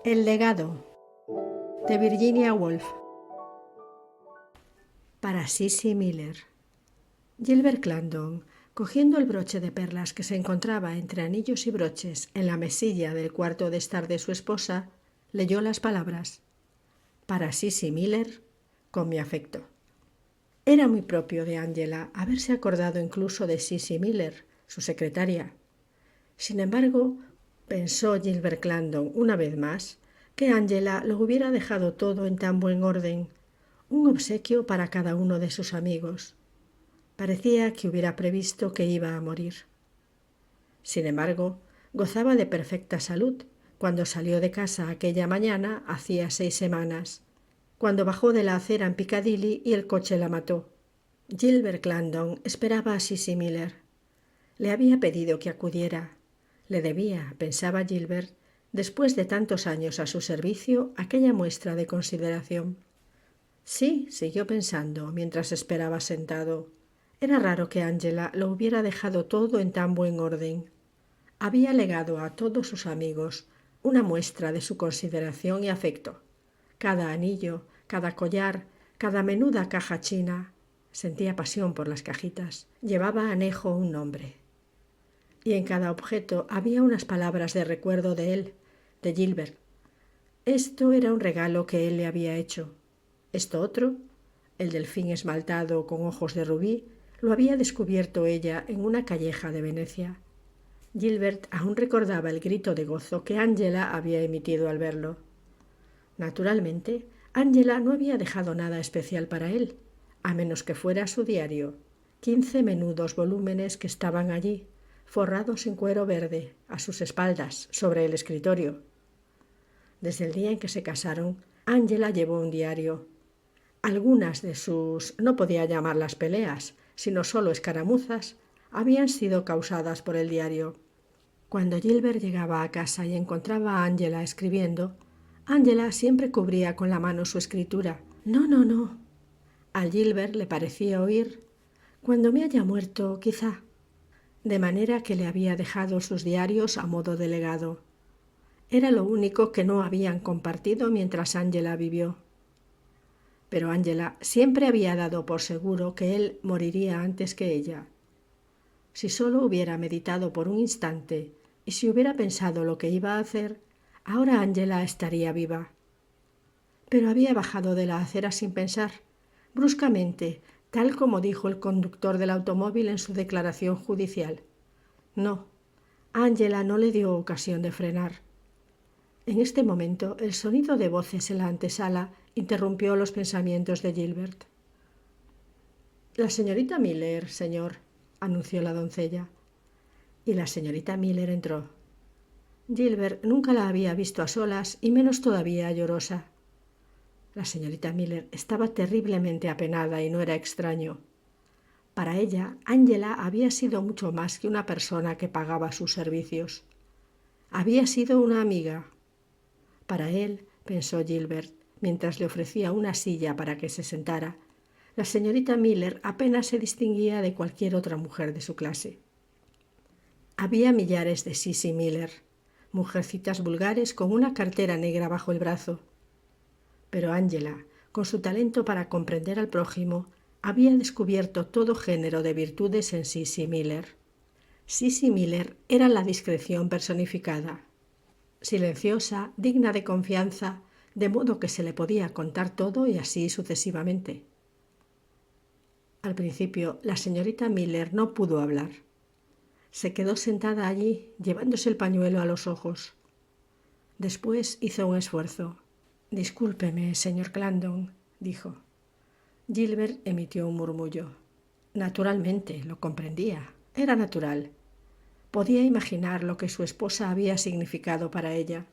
El legado, de Virginia Woolf. Para Sissy Miller. Gilbert Clarendon, cogiendo el broche de perlas que se encontraba entre anillos y broches en la mesilla del cuarto de estar de su esposa, leyó las palabras: para Sissy Miller, con mi afecto. Era muy propio de Angela haberse acordado incluso de Sissy Miller, su secretaria. Sin embargo, pensó Gilbert Clarendon una vez más que Angela lo hubiera dejado todo en tan buen orden, un obsequio para cada uno de sus amigos. Parecía que hubiera previsto que iba a morir. Sin embargo, gozaba de perfecta salud cuando salió de casa aquella mañana hacía 6 semanas, cuando bajó de la acera en Piccadilly y el coche la mató. Gilbert Clarendon esperaba a Sissy Miller. Le había pedido que acudiera. Le debía, pensaba Gilbert, después de tantos años a su servicio, aquella muestra de consideración. Sí, siguió pensando mientras esperaba sentado. Era raro que Angela lo hubiera dejado todo en tan buen orden. Había legado a todos sus amigos una muestra de su consideración y afecto. Cada anillo, cada collar, cada menuda caja china, sentía pasión por las cajitas, llevaba anejo un nombre. Y en cada objeto había unas palabras de recuerdo de él, de Gilbert. Esto era un regalo que él le había hecho. Esto otro, el delfín esmaltado con ojos de rubí, lo había descubierto ella en una calleja de Venecia. Gilbert aún recordaba el grito de gozo que Angela había emitido al verlo. Naturalmente, Angela no había dejado nada especial para él, a menos que fuera su diario, 15 menudos volúmenes que estaban allí, forrados en cuero verde, a sus espaldas, sobre el escritorio. Desde el día en que se casaron, Angela llevó un diario. Algunas de sus, no podía llamarlas peleas, sino solo escaramuzas, habían sido causadas por el diario. Cuando Gilbert llegaba a casa y encontraba a Angela escribiendo, Angela siempre cubría con la mano su escritura. No, no, no. A Gilbert le parecía oír: cuando me haya muerto, quizá. De manera que le había dejado sus diarios a modo de legado. Era lo único que no habían compartido mientras Angela vivió. Pero Angela siempre había dado por seguro que él moriría antes que ella. Si solo hubiera meditado por un instante y si hubiera pensado lo que iba a hacer, ahora Angela estaría viva. Pero había bajado de la acera sin pensar, bruscamente, tal como dijo el conductor del automóvil en su declaración judicial. No, Angela no le dio ocasión de frenar. En este momento, el sonido de voces en la antesala interrumpió los pensamientos de Gilbert. «La señorita Miller, señor», anunció la doncella. Y la señorita Miller entró. Gilbert nunca la había visto a solas y menos todavía llorosa. La señorita Miller estaba terriblemente apenada y no era extraño. Para ella, Angela había sido mucho más que una persona que pagaba sus servicios. Había sido una amiga. Para él, pensó Gilbert, mientras le ofrecía una silla para que se sentara, la señorita Miller apenas se distinguía de cualquier otra mujer de su clase. Había millares de Sissy Miller, mujercitas vulgares con una cartera negra bajo el brazo. Pero Angela, con su talento para comprender al prójimo, había descubierto todo género de virtudes en Sissy Miller. Sissy Miller era la discreción personificada. Silenciosa, digna de confianza, de modo que se le podía contar todo y así sucesivamente. Al principio, la señorita Miller no pudo hablar. Se quedó sentada allí, llevándose el pañuelo a los ojos. Después hizo un esfuerzo. «Discúlpeme, señor Clarendon», dijo. Gilbert emitió un murmullo. Naturalmente, lo comprendía. Era natural. Podía imaginar lo que su esposa había significado para ella.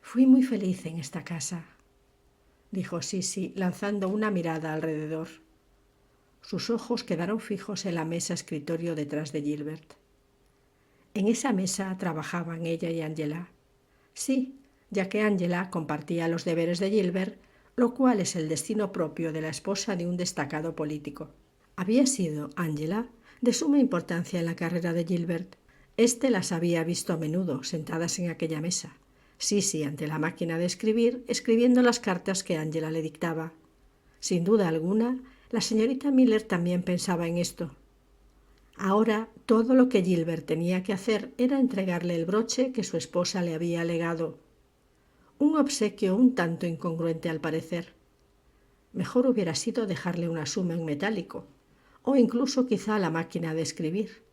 «Fui muy feliz en esta casa», dijo Sissy, lanzando una mirada alrededor. Sus ojos quedaron fijos en la mesa escritorio detrás de Gilbert. En esa mesa trabajaban ella y Angela. Sí, ya que Angela compartía los deberes de Gilbert, lo cual es el destino propio de la esposa de un destacado político. Había sido Angela de suma importancia en la carrera de Gilbert. Éste las había visto a menudo sentadas en aquella mesa, Sisi ante la máquina de escribir, escribiendo las cartas que Angela le dictaba. Sin duda alguna, la señorita Miller también pensaba en esto. Ahora todo lo que Gilbert tenía que hacer era entregarle el broche que su esposa le había legado. Un obsequio un tanto incongruente al parecer. Mejor hubiera sido dejarle una suma en metálico, o incluso quizá la máquina de escribir.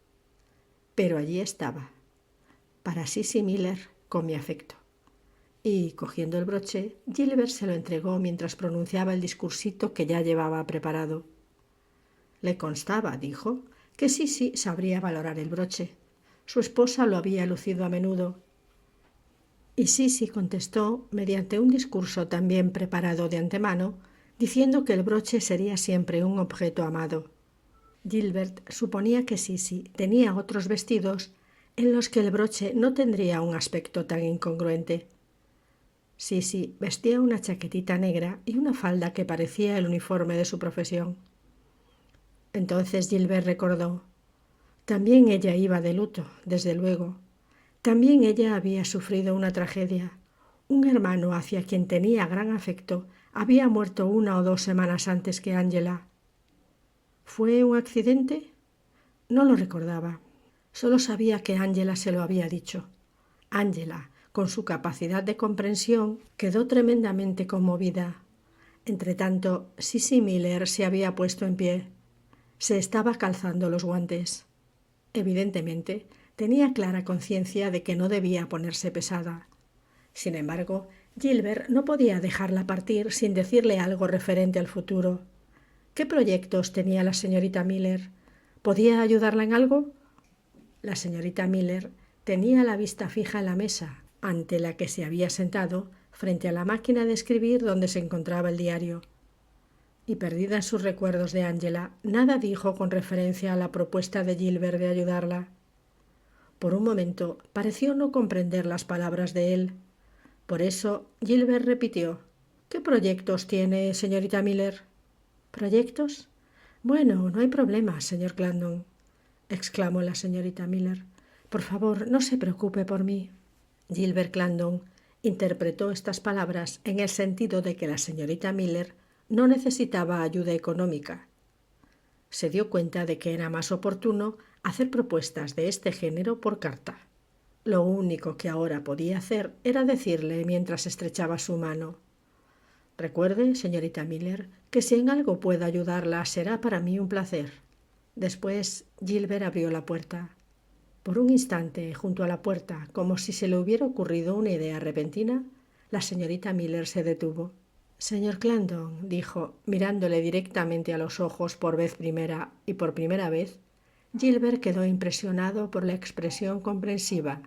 Pero allí estaba, para Sisi Miller, con mi afecto. Y, cogiendo el broche, Gilbert se lo entregó mientras pronunciaba el discursito que ya llevaba preparado. Le constaba, dijo, que Sisi sabría valorar el broche. Su esposa lo había lucido a menudo. Y Sisi contestó, mediante un discurso también preparado de antemano, diciendo que el broche sería siempre un objeto amado. Gilbert suponía que Sisi tenía otros vestidos en los que el broche no tendría un aspecto tan incongruente. Sisi vestía una chaquetita negra y una falda que parecía el uniforme de su profesión. Entonces Gilbert recordó. También ella iba de luto, desde luego. También ella había sufrido una tragedia. Un hermano hacia quien tenía gran afecto había muerto 1 o 2 semanas antes que Angela. ¿Fue un accidente? No lo recordaba. Solo sabía que Angela se lo había dicho. Angela, con su capacidad de comprensión, quedó tremendamente conmovida. Entretanto, Sisi Miller se había puesto en pie. Se estaba calzando los guantes. Evidentemente, tenía clara conciencia de que no debía ponerse pesada. Sin embargo, Gilbert no podía dejarla partir sin decirle algo referente al futuro. ¿Qué proyectos tenía la señorita Miller? ¿Podía ayudarla en algo? La señorita Miller tenía la vista fija en la mesa, ante la que se había sentado, frente a la máquina de escribir donde se encontraba el diario. Y perdida en sus recuerdos de Angela, nada dijo con referencia a la propuesta de Gilbert de ayudarla. Por un momento pareció no comprender las palabras de él. Por eso Gilbert repitió: ¿Qué proyectos tiene, señorita Miller? ¿Proyectos? Bueno, no hay problema, señor Clarendon, exclamó la señorita Miller. Por favor, no se preocupe por mí. Gilbert Clarendon interpretó estas palabras en el sentido de que la señorita Miller no necesitaba ayuda económica. Se dio cuenta de que era más oportuno hacer propuestas de este género por carta. Lo único que ahora podía hacer era decirle mientras estrechaba su mano: Recuerde, señorita Miller, que si en algo puedo ayudarla será para mí un placer. Después Gilbert abrió la puerta. Por un instante, junto a la puerta, como si se le hubiera ocurrido una idea repentina, la señorita Miller se detuvo. Señor Clarendon, dijo, mirándole directamente a los ojos por vez primera, y por primera vez, Gilbert quedó impresionado por la expresión comprensiva,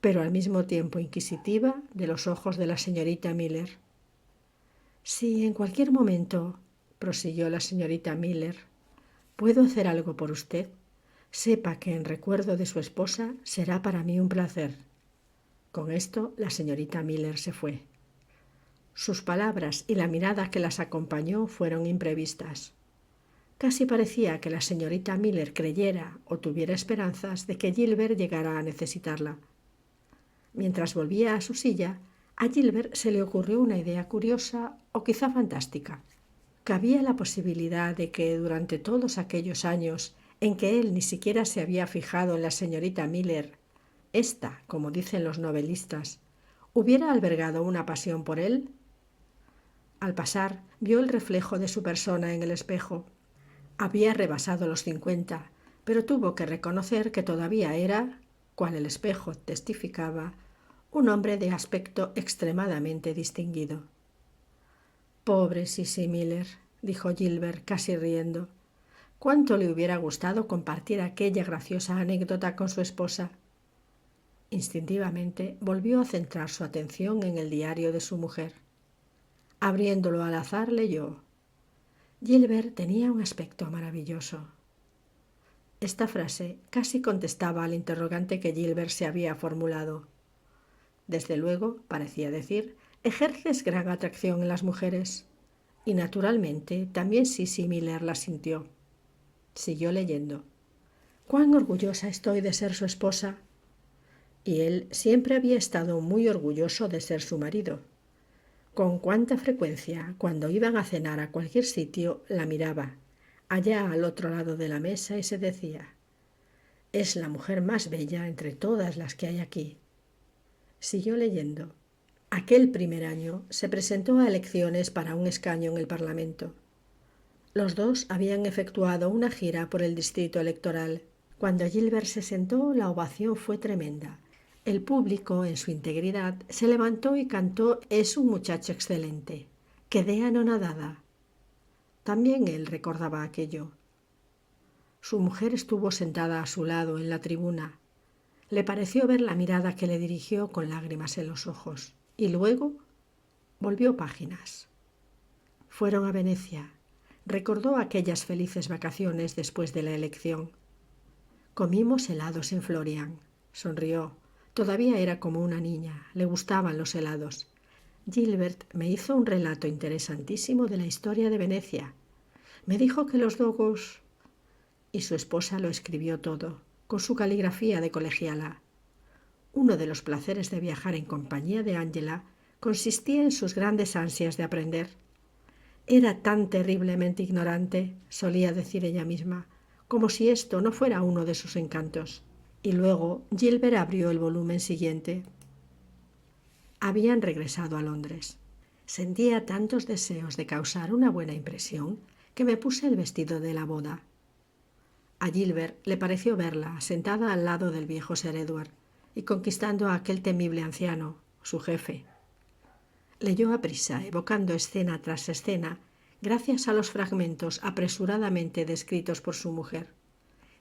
pero al mismo tiempo inquisitiva, de los ojos de la señorita Miller. Si en cualquier momento, prosiguió la señorita Miller, puedo hacer algo por usted, sepa que en recuerdo de su esposa será para mí un placer. Con esto la señorita Miller se fue. Sus palabras y la mirada que las acompañó fueron imprevistas. Casi parecía que la señorita Miller creyera o tuviera esperanzas de que Gilbert llegara a necesitarla. Mientras volvía a su silla, a Gilbert se le ocurrió una idea curiosa o quizá fantástica. Cabía la posibilidad de que durante todos aquellos años en que él ni siquiera se había fijado en la señorita Miller, ésta, como dicen los novelistas, hubiera albergado una pasión por él. Al pasar, vio el reflejo de su persona en el espejo. Había rebasado los 50, pero tuvo que reconocer que todavía era, cual el espejo testificaba, un hombre de aspecto extremadamente distinguido. Pobre Sisi Miller, dijo Gilbert, casi riendo. Cuánto le hubiera gustado compartir aquella graciosa anécdota con su esposa. Instintivamente volvió a centrar su atención en el diario de su mujer. Abriéndolo al azar leyó: Gilbert tenía un aspecto maravilloso. Esta frase casi contestaba al interrogante que Gilbert se había formulado. Desde luego, parecía decir, ejerces gran atracción en las mujeres. Y naturalmente también Sisi Miller la sintió. Siguió leyendo. Cuán orgullosa estoy de ser su esposa. y él siempre había estado muy orgulloso de ser su marido. Con cuánta frecuencia, cuando iban a cenar a cualquier sitio, la miraba, allá al otro lado de la mesa, y se decía: «Es la mujer más bella entre todas las que hay aquí». Siguió leyendo. Aquel primer año se presentó a elecciones para un escaño en el Parlamento. Los dos habían efectuado una gira por el distrito electoral. Cuando Gilbert se sentó, la ovación fue tremenda. El público, en su integridad, se levantó y cantó «Es un muchacho excelente». Quedé anonadada. También él recordaba aquello. Su mujer estuvo sentada a su lado en la tribuna. Le pareció ver la mirada que le dirigió con lágrimas en los ojos. Y luego volvió páginas. Fueron a Venecia. Recordó aquellas felices vacaciones después de la elección. Comimos helados en Florian. Sonrió. Todavía era como una niña. Le gustaban los helados. Gilbert me hizo un relato interesantísimo de la historia de Venecia. Me dijo que los dogos... Y su esposa lo escribió todo, con su caligrafía de colegiala. Uno de los placeres de viajar en compañía de Angela consistía en sus grandes ansias de aprender. Era tan terriblemente ignorante, solía decir ella misma, como si esto no fuera uno de sus encantos. Y luego Gilbert abrió el volumen siguiente. Habían regresado a Londres. Sentía tantos deseos de causar una buena impresión que me puse el vestido de la boda. A Gilbert le pareció verla sentada al lado del viejo Sir Edward y conquistando a aquel temible anciano, su jefe. Leyó aprisa, evocando escena tras escena, gracias a los fragmentos apresuradamente descritos por su mujer.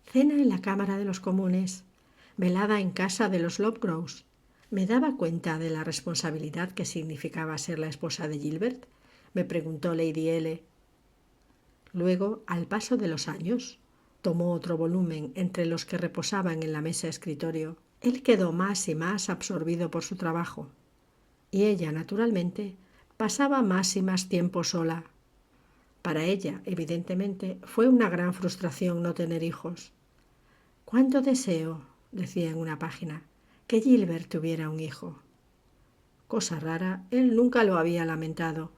Cena en la Cámara de los Comunes, velada en casa de los Lovegroves. ¿Me daba cuenta de la responsabilidad que significaba ser la esposa de Gilbert?, me preguntó Lady L. Luego, al paso de los años, tomó otro volumen entre los que reposaban en la mesa escritorio. Él quedó más y más absorbido por su trabajo. Y ella, naturalmente, pasaba más y más tiempo sola. Para ella, evidentemente, fue una gran frustración no tener hijos. «Cuánto deseo», decía en una página, «que Gilbert tuviera un hijo». Cosa rara, él nunca lo había lamentado.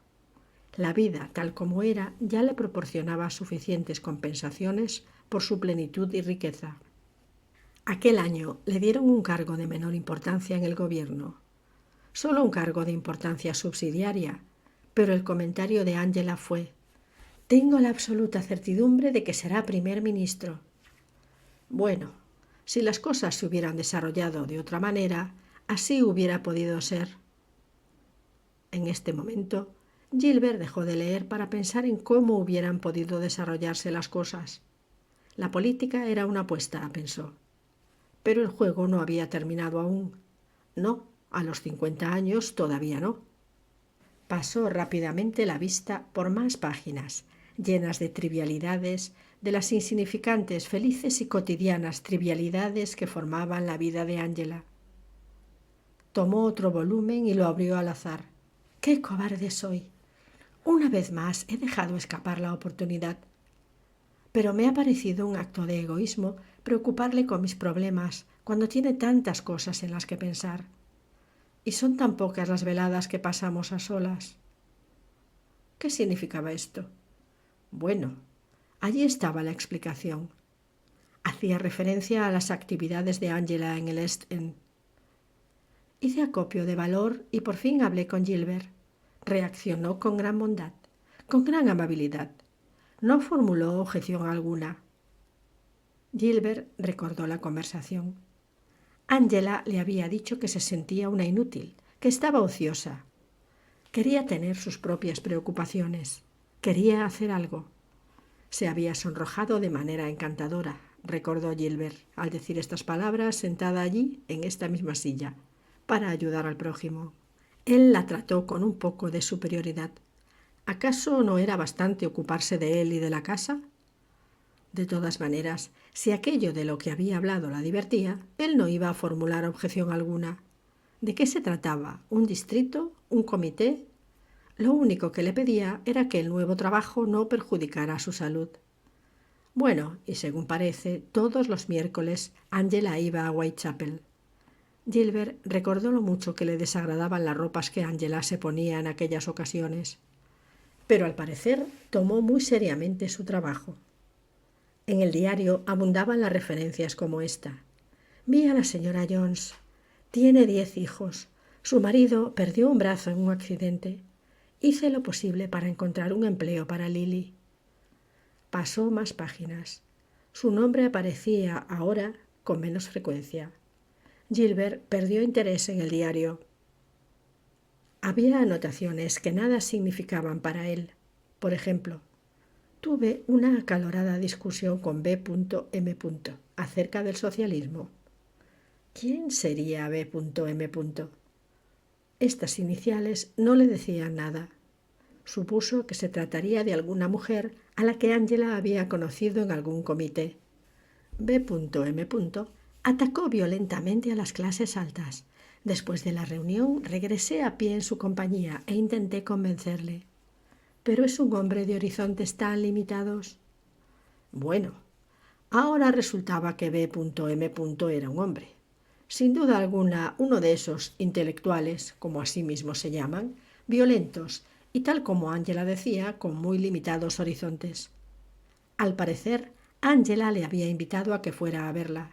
La vida, tal como era, ya le proporcionaba suficientes compensaciones por su plenitud y riqueza. Aquel año le dieron un cargo de menor importancia en el gobierno. Solo un cargo de importancia subsidiaria, pero el comentario de Angela fue: «Tengo la absoluta certidumbre de que será primer ministro». Bueno, si las cosas se hubieran desarrollado de otra manera, así hubiera podido ser. En este momento, Gilbert dejó de leer para pensar en cómo hubieran podido desarrollarse las cosas. La política era una apuesta, pensó. Pero el juego no había terminado aún. No, a los 50 años todavía no. Pasó rápidamente la vista por más páginas, llenas de trivialidades, de las insignificantes, felices y cotidianas trivialidades que formaban la vida de Angela. Tomó otro volumen y lo abrió al azar. ¡Qué cobarde soy! Una vez más he dejado escapar la oportunidad. Pero me ha parecido un acto de egoísmo preocuparle con mis problemas cuando tiene tantas cosas en las que pensar. Y son tan pocas las veladas que pasamos a solas. ¿Qué significaba esto? Bueno, allí estaba la explicación. Hacía referencia a las actividades de Angela en el East End. Hice acopio de valor y por fin hablé con Gilbert. Reaccionó con gran bondad, con gran amabilidad. No formuló objeción alguna. Gilbert recordó la conversación. Angela le había dicho que se sentía una inútil, que estaba ociosa. Quería tener sus propias preocupaciones. Quería hacer algo. Se había sonrojado de manera encantadora, recordó Gilbert, al decir estas palabras sentada allí, en esta misma silla, para ayudar al prójimo. Él la trató con un poco de superioridad. ¿Acaso no era bastante ocuparse de él y de la casa? De todas maneras, si aquello de lo que había hablado la divertía, él no iba a formular objeción alguna. ¿De qué se trataba? ¿Un distrito? ¿Un comité? Lo único que le pedía era que el nuevo trabajo no perjudicara su salud. Bueno, y según parece, todos los miércoles Angela iba a Whitechapel. Gilbert recordó lo mucho que le desagradaban las ropas que Angela se ponía en aquellas ocasiones, pero al parecer tomó muy seriamente su trabajo. En el diario abundaban las referencias como esta. Vi a la señora Jones. Tiene 10 hijos. Su marido perdió un brazo en un accidente. Hice lo posible para encontrar un empleo para Lily. Pasó más páginas. Su nombre aparecía ahora con menos frecuencia. Gilbert perdió interés en el diario. Había anotaciones que nada significaban para él. Por ejemplo, tuve una acalorada discusión con B.M. acerca del socialismo. ¿Quién sería B.M.? Estas iniciales no le decían nada. Supuso que se trataría de alguna mujer a la que Angela había conocido en algún comité. B.M. atacó violentamente a las clases altas. Después de la reunión regresé a pie en su compañía e intenté convencerle. ¿Pero es un hombre de horizontes tan limitados? Bueno, ahora resultaba que B.M. era un hombre. Sin duda alguna, uno de esos intelectuales, como así mismo se llaman, violentos y, tal como Angela decía, con muy limitados horizontes. Al parecer, Angela le había invitado a que fuera a verla.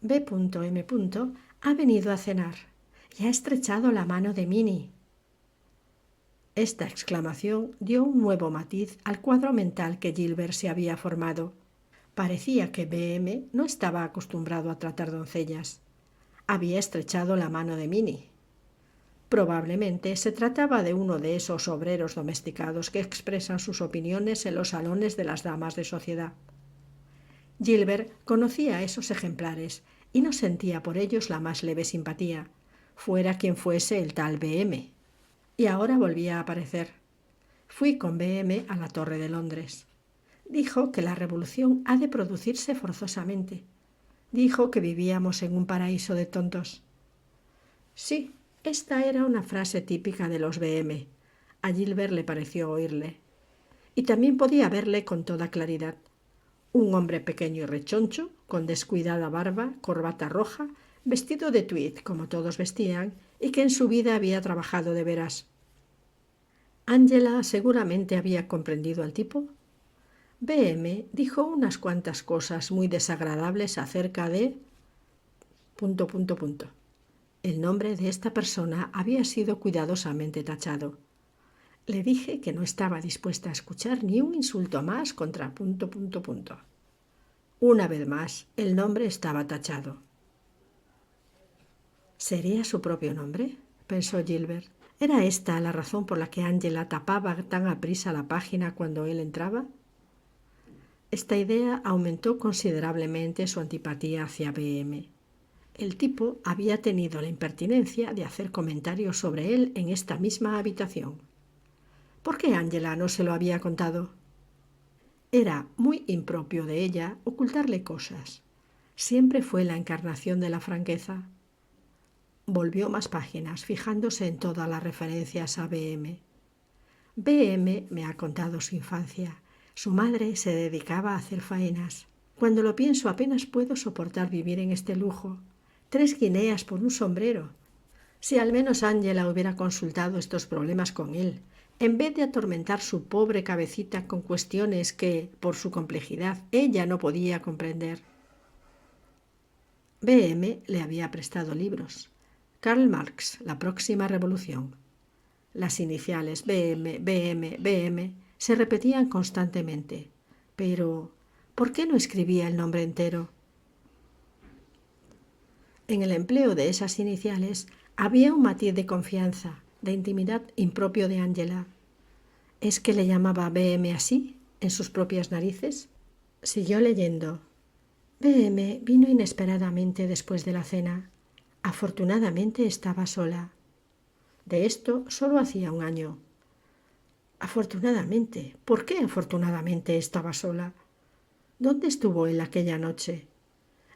B.M. ha venido a cenar y ha estrechado la mano de Minnie. Esta exclamación dio un nuevo matiz al cuadro mental que Gilbert se había formado. Parecía que B.M. no estaba acostumbrado a tratar doncellas. Había estrechado la mano de Minnie. Probablemente se trataba de uno de esos obreros domesticados que expresan sus opiniones en los salones de las damas de sociedad. Gilbert conocía a esos ejemplares y no sentía por ellos la más leve simpatía, fuera quien fuese el tal B.M. Y ahora volvía a aparecer. Fui con B.M. a la Torre de Londres. Dijo que la revolución ha de producirse forzosamente. Dijo que vivíamos en un paraíso de tontos. Sí, esta era una frase típica de los B.M. A Gilbert le pareció oírle. Y también podía verle con toda claridad. Un hombre pequeño y rechoncho, con descuidada barba, corbata roja, vestido de tweed como todos vestían, y que en su vida había trabajado de veras. Angela seguramente había comprendido al tipo. B.M. dijo unas cuantas cosas muy desagradables acerca de... El nombre de esta persona había sido cuidadosamente tachado. Le dije que no estaba dispuesta a escuchar ni un insulto más contra... Una vez más, el nombre estaba tachado. ¿Sería su propio nombre?, pensó Gilbert. ¿Era esta la razón por la que Angela tapaba tan aprisa la página cuando él entraba? Esta idea aumentó considerablemente su antipatía hacia B.M. El tipo había tenido la impertinencia de hacer comentarios sobre él en esta misma habitación. ¿Por qué Angela no se lo había contado? Era muy impropio de ella ocultarle cosas. Siempre fue la encarnación de la franqueza. Volvió más páginas, fijándose en todas las referencias a B.M. B.M. me ha contado su infancia. Su madre se dedicaba a hacer faenas. Cuando lo pienso apenas puedo soportar vivir en este lujo. 3 guineas por un sombrero. Si al menos Angela hubiera consultado estos problemas con él, en vez de atormentar su pobre cabecita con cuestiones que, por su complejidad, ella no podía comprender. B.M. le había prestado libros. Karl Marx, La próxima revolución. Las iniciales B.M., B.M., B.M. se repetían constantemente. Pero, ¿por qué no escribía el nombre entero? En el empleo de esas iniciales había un matiz de confianza, de intimidad impropio de Angela. ¿Es que le llamaba B.M. así, en sus propias narices? Siguió leyendo. B.M. vino inesperadamente después de la cena. Afortunadamente estaba sola. De esto solo hacía un año. Afortunadamente. ¿Por qué afortunadamente estaba sola? ¿Dónde estuvo él aquella noche?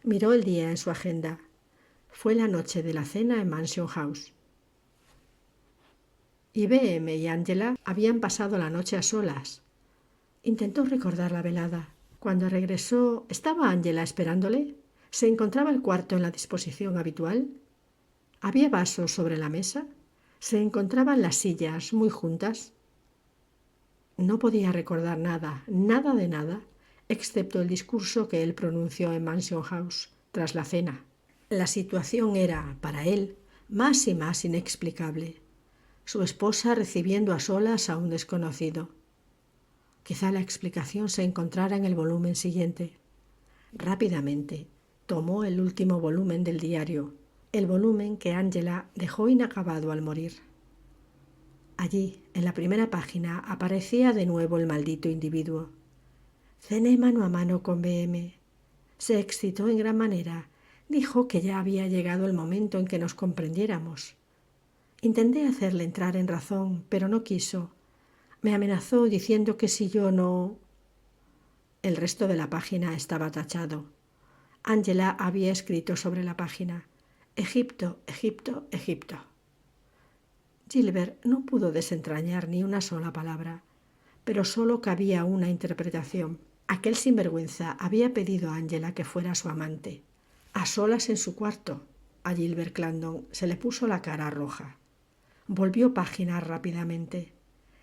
Miró el día en su agenda. Fue la noche de la cena en Mansion House. Y B.M. y Angela habían pasado la noche a solas. Intentó recordar la velada. Cuando regresó, ¿estaba Angela esperándole? ¿Se encontraba el cuarto en la disposición habitual? ¿Había vasos sobre la mesa? ¿Se encontraban las sillas muy juntas? No podía recordar nada, nada de nada, excepto el discurso que él pronunció en Mansion House tras la cena. La situación era, para él, más y más inexplicable. Su esposa recibiendo a solas a un desconocido. Quizá la explicación se encontrara en el volumen siguiente. Rápidamente tomó el último volumen del diario, el volumen que Angela dejó inacabado al morir. Allí, en la primera página, aparecía de nuevo el maldito individuo. Cené mano a mano con BM. Se excitó en gran manera. Dijo que ya había llegado el momento en que nos comprendiéramos. Intenté hacerle entrar en razón, pero no quiso. Me amenazó diciendo que si yo no... El resto de la página estaba tachado. Angela había escrito sobre la página: Egipto, Egipto, Egipto. Gilbert no pudo desentrañar ni una sola palabra, pero solo cabía una interpretación. Aquel sinvergüenza había pedido a Angela que fuera su amante. A solas en su cuarto, a Gilbert Clandon se le puso la cara roja. Volvió páginas rápidamente.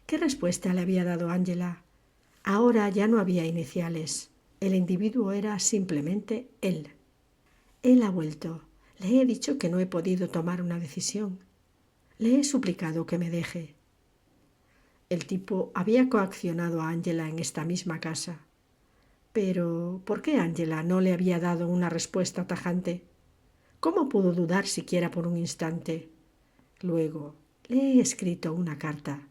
¿Qué respuesta le había dado Angela? Ahora ya no había iniciales. El individuo era simplemente él. Él ha vuelto. Le he dicho que no he podido tomar una decisión. Le he suplicado que me deje. El tipo había coaccionado a Angela en esta misma casa. Pero, ¿por qué Angela no le había dado una respuesta tajante? ¿Cómo pudo dudar siquiera por un instante? Luego, le he escrito una carta.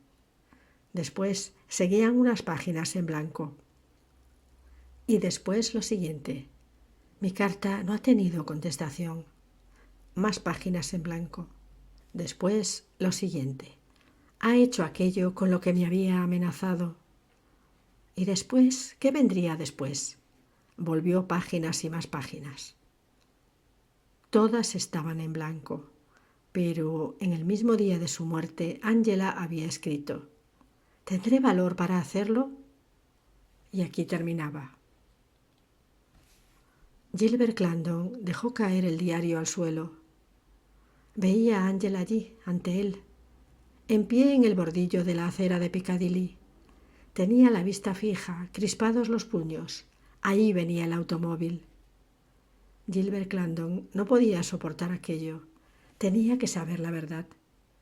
Después seguían unas páginas en blanco. Y después lo siguiente. Mi carta no ha tenido contestación. Más páginas en blanco. Después lo siguiente. Ha hecho aquello con lo que me había amenazado. ¿Y después? ¿Qué vendría después? Volvió páginas y más páginas. Todas estaban en blanco, pero en el mismo día de su muerte Angela había escrito: ¿tendré valor para hacerlo? Y aquí terminaba. Gilbert Clandon dejó caer el diario al suelo. Veía a Angela allí, ante él, en pie en el bordillo de la acera de Piccadilly. Tenía la vista fija, crispados los puños. Allí venía el automóvil. Gilbert Clandon no podía soportar aquello. Tenía que saber la verdad.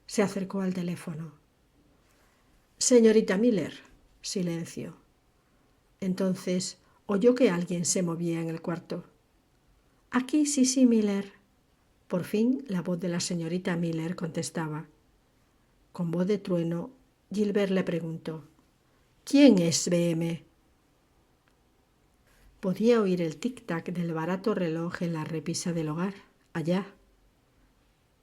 Se acercó al teléfono. Señorita Miller. Silencio. Entonces oyó que alguien se movía en el cuarto. Aquí Sissy Miller. Por fin la voz de la señorita Miller contestaba. Con voz de trueno, Gilbert le preguntó: ¿Quién es BM? Podía oír el tic-tac del barato reloj en la repisa del hogar, allá.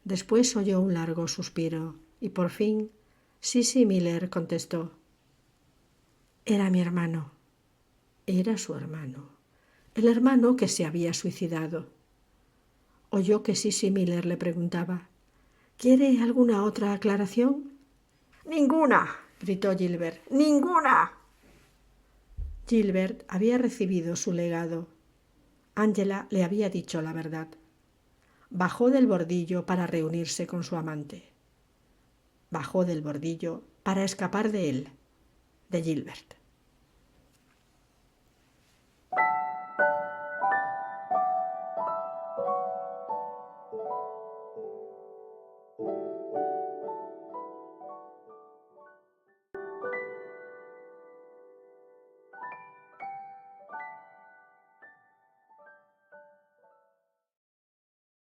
Después oyó un largo suspiro y por fin Sissy Miller contestó: Era mi hermano. Era su hermano. El hermano que se había suicidado. Oyó que Sissy Miller le preguntaba: ¿Quiere alguna otra aclaración? —¡Ninguna! —gritó Gilbert. —¡Ninguna! Gilbert había recibido su legado. Angela le había dicho la verdad. Bajó del bordillo para reunirse con su amante. Bajó del bordillo para escapar de él, de Gilbert.